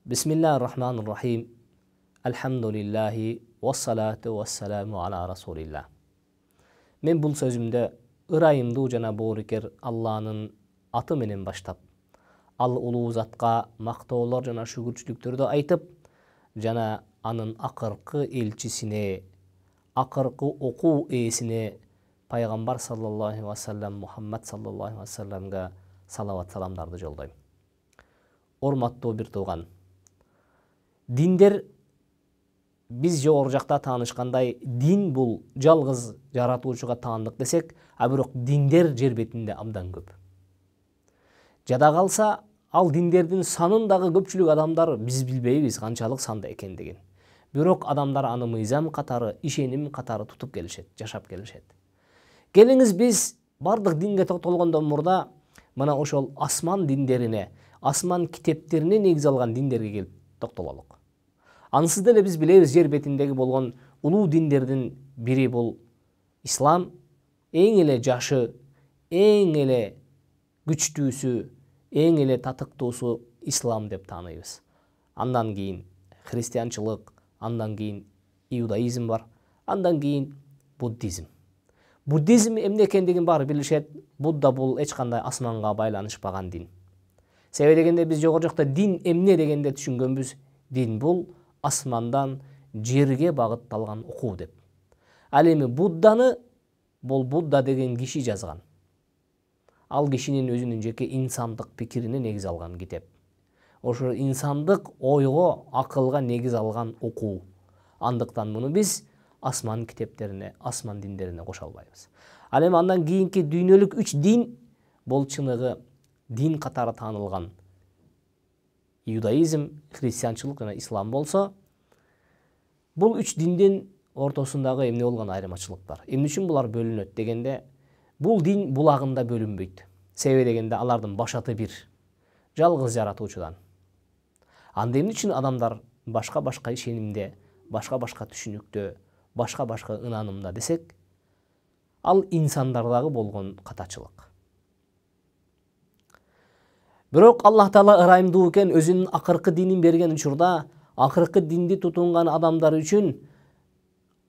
Bismillahirrahmanirrahim. Elhamdülillahi vessalatu vesselamu ala Rasulillah. Men бұл сөзімді ырайымдуу жана боорукер Алланын аты менен баштап, ал улуу затка мактоолор жана шүгүрчүлүктөрдү айтып, жана анын акыркы элчисине, акыркы окуу ээсине пайгамбар саллаллаху алейхи ва саллям Мухаммад саллаллаху алейхи ва саллямга салават саламдарды жолдойм. Урматтуу бир тууган, диндер биз жогору жакта таанышкандай, дин бул жалгыз жаратуучуга таандык десек, а бирок диндер жер бетинде абдан көп. Жада калса, ал диндердин санын дагы көпчүлүк адамдар биз билбейбиз канчалык санда экендигин. Бирок адамдар аны мыйзам катары, ишеним катары тутуп келишет, жашап келишет. Келиңиз биз бардык динге токтолгондон мурда мына ошол асман диндерине, асман китептерине негиз алган диндерге келип токтололук. Ансыз деле биз билебиз, жер бетиндеги болгон улуу диндердин бири бул ислам, эң эле жашы, эң эле күчтүүсү, эң эле татыктуусу ислам деп тааныйбыз. Андан кийин христианчылык, андан кийин иудаизм бар, андан кийин буддизм. Буддизм эмне экендигин баары билишет. Будда бул эч кандай асманга байланышпаган дин. Себеби дегенде биз жогору жакта дин эмне дегенде түшүнгөнбүз, дин бул асмандан жерге багытталган окуу деп. Ал эми Будданы бул Будда деген киши жазган. Ал кишинин өзүнүн жеке инсандык пикирине негиз алган китеп. Ошо инсандык ойго, акылга негиз алган окуу. Андыктан муну биз асман китептерине, асман диндерине кошо албайбыз. Ал эми андан кийинки дүйнөлүк 3 дин бул чыныгы дин катары таанылган иудаизм, христианчылык жана ислам болсо, бул 3 диндин ортосундагы эмне болгон айырмачылык бар. Эмне үчүн булар бөлүнөт дегенде, бул дин булагында бөлүнбөйт. Себеби дегенде алардын башаты бир, жалгыз жаратуучудан. Анда эмне үчүн адамдар башка-башка ишенимде, башка-башка түшүнүктө, башка-башка ынанымда десек, ал инсандардагы болгон катачылык. Бирок Аллах Таала ырайымдуу экен, өзүнүн акыркы динин берген учурда, акыркы динди тутунган адамдар үчүн,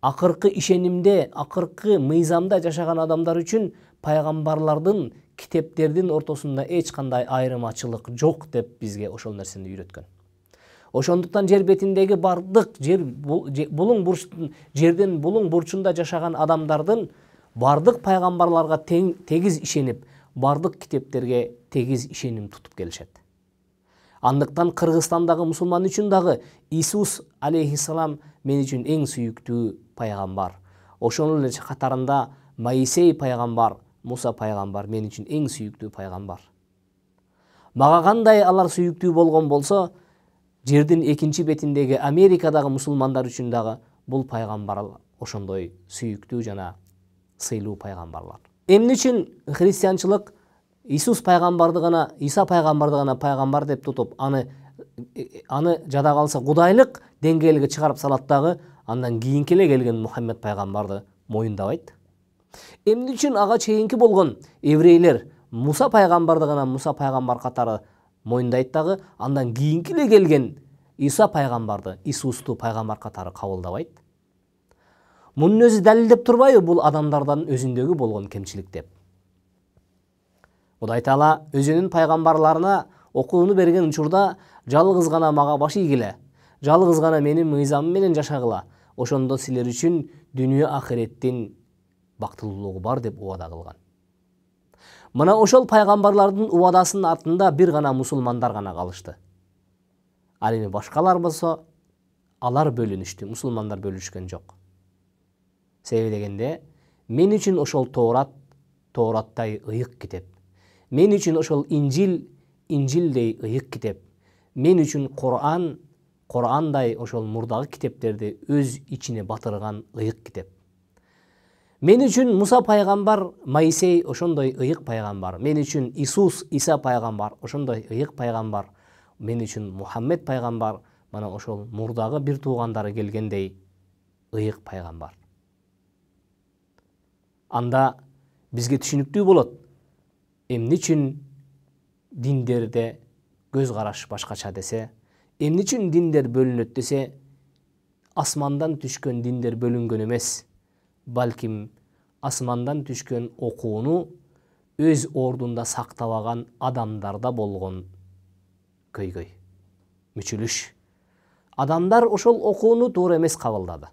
акыркы ишенимде, акыркы мыйзамда жашаган адамдар үчүн пайгамбарлардын, китептердин ортосунда эч кандай айырмачылык жок деп бизге ошол нерсени үйрөткөн. Ошондуктан жер бетиндеги бардык жердин булуң бурчунда жашаган адамдардын бардык пайгамбарларга тегиз ишенип, бардык китептерге тегиз ишеним тутуп келишет. Андыктан Кыргызстандагы мусулман үчүн дагы Иисус алейхиссалам мен үчүн эң сүйүктүү пайгамбар. Ошонун эле катарында Моисей пайгамбар, Муса пайгамбар мен үчүн эң сүйүктүү пайгамбар. Мага кандай алар сүйүктүү болгон болсо, жердин экинчи бетиндеги Америкадагы мусулмандар үчүн дагы бул пайгамбар ошондой сүйүктүү жана сыйлуу пайгамбарлар. Эмне үчүн христианчылык Иисус пайгамбарды гана, Иса пайгамбарды гана пайгамбар деп тутуп, аны жада калса кудайлык деңгээлге чыгарып салат дагы, андан кийинки эле келген Мухаммед пайгамбарды моюндабайт? Эмне үчүн ага чейинки болгон еврейлер Муса пайгамбарды гана Муса пайгамбар катары моюндайт дагы, андан кийинки эле келген Иса пайгамбарды Иисусту пайгамбар катары кабылдабайт? Мунун өзү далилдеп турбайбы бул адамдардан өзүндөгү болгон кемчилик деп? Кудай Таала өзүнүн пайгамбарларына окууну берген учурда жалгыз гана мага баш ийгиле, жалгыз гана менин мыйзамым менен жашагыла, ошондо силер үчүн дүйнө ахиреттин бактылуулугу бар деп убада кылган. Мына ошол пайгамбарлардын убадасынын артында бир гана мусулмандар гана калышты. Ал эми башкалар болсо, алар бөлүнүштү, мусулмандар бөлүшкөн жок. Себеби дегенде, мен үчүн ошол Тоораттай ыйык китеп. Мен үчүн ошол Инжилдей ыйык китеп. Мен үчүн Кур'андай ошол мурдагы китептерди өз ичине батырган ыйык китеп. Мен үчүн Муса пайгамбар, Моисей ошондой ыйык пайгамбар. Мен үчүн Иисус, Иса пайгамбар ошондой ыйык пайгамбар. Мен үчүн Мухаммед пайгамбар, мана ошол мурдагы бир туугандары келгендей ыйык пайгамбар. Анда бизге түшүнүктүү болот. Эмне үчүн диндерде көз караш башкача десе, Эмне үчүн диндер бөлүнөт десе, асмандан түшкөн диндер бөлүнгөн эмес, балким асмандан түшкөн окууну өз ордунда сактабаган адамдарда болгон көйгөй, мүчүлүш. Адамдар ошол окууну туура эмес кабылдады.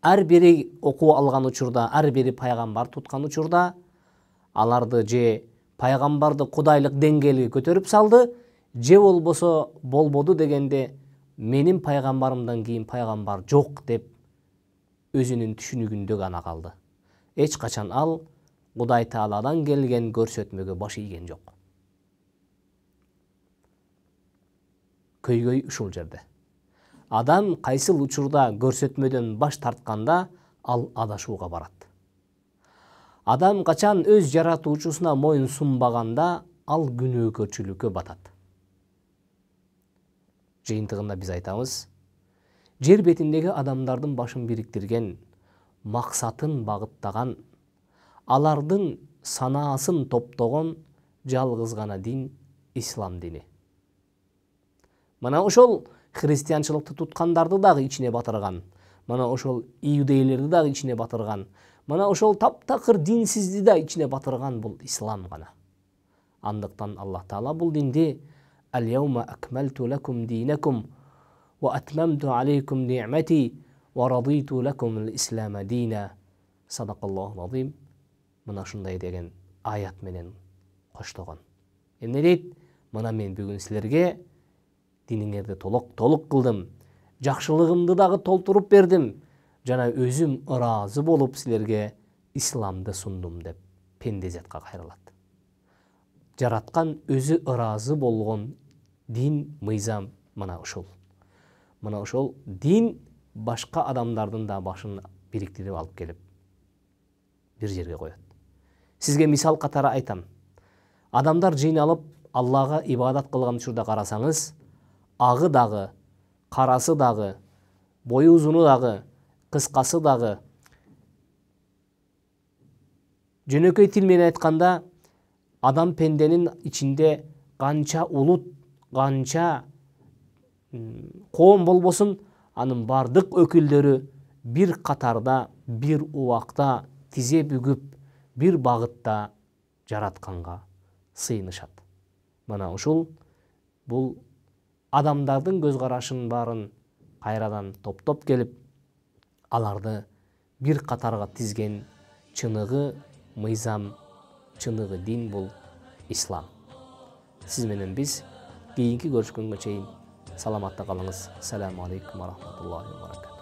Ар бири окуу алган учурда, ар бири пайгамбар туткан учурда аларды же пайгамбарды кудайлык деңгээлге көтөрүп салды, же болбосо болбоду дегенде менин пайгамбарымдан кийин пайгамбар жок деп өзүнүн түшүнүгүндө гана калды. Эч качан ал Кудай Тааладан келген көрсөтмөгө баш ийген жок. Көйгөй ушул жерде. Адам кайсыл учурда көрсөтмөдөн баш тартканда ал адашууга барат. Адам качан өз жаратуучусуна моюн сунбаганда ал күнөөкөрчүлүккө батат. Жыйынтыгында биз айтабыз, жер бетиндеги адамдардын башын бириктирген, максатын багыттаган, алардын санаасын топтогон жалгыз гана дин ислам дини. Мына ошол христианчылыкты туткандарды дагы ичине батырган, мына ошол иудейлерди дагы ичине батырган, мына ошол таптакыр динсизди да ичине батырган бул ислам гана. Андыктан Аллах Таала бул динди «Ал-яума акмалту лакум динакум ва атмамту алейкум ни'мати ва радиту лакум ал-ислама дина». Садакаллаху азим. Мына ушундай деген аят менен коштогон. Эмне дейт? Мына мен бүгүн силерге диниңерди толук кылдым, жакшылыгымды дагы толтуруп бердим, жана өзүм ыраазы болуп силерге исламды сундум деп пендезатка кайрылат. Жараткан өзү ыраазы болгон дин, мыйзам мына ушул. Мына ошол дин башка адамдардын да башын бириктирип алып келип бир жерге коет. Сизге мисал катары айтам. Адамдар жыйналып Аллага ибадат кылган учурда карасаңыз, агы дагы, карасы дагы, бою узуну дагы, кыскасы дагы. Жөнөкөй тил менен айтканда, адам пенденин ичинде канча улут, канча коом болбосун, анын бардык өкүлдөрү бир катарда, бир убакта тизе бүгүп, бир багытта жаратканга сыйынышат. Мына ушул бул адамдардын көз карашын баарын кайрадан топтоп келип, аларды бир катарга тизген чыныгы мыйзам, чыныгы дин бул ислам. Сиз менен биз кийинки көрүшкөнгө чейин саламатта калыңыз. Ассаламу алейкум ва рахматуллахи ва баракатух.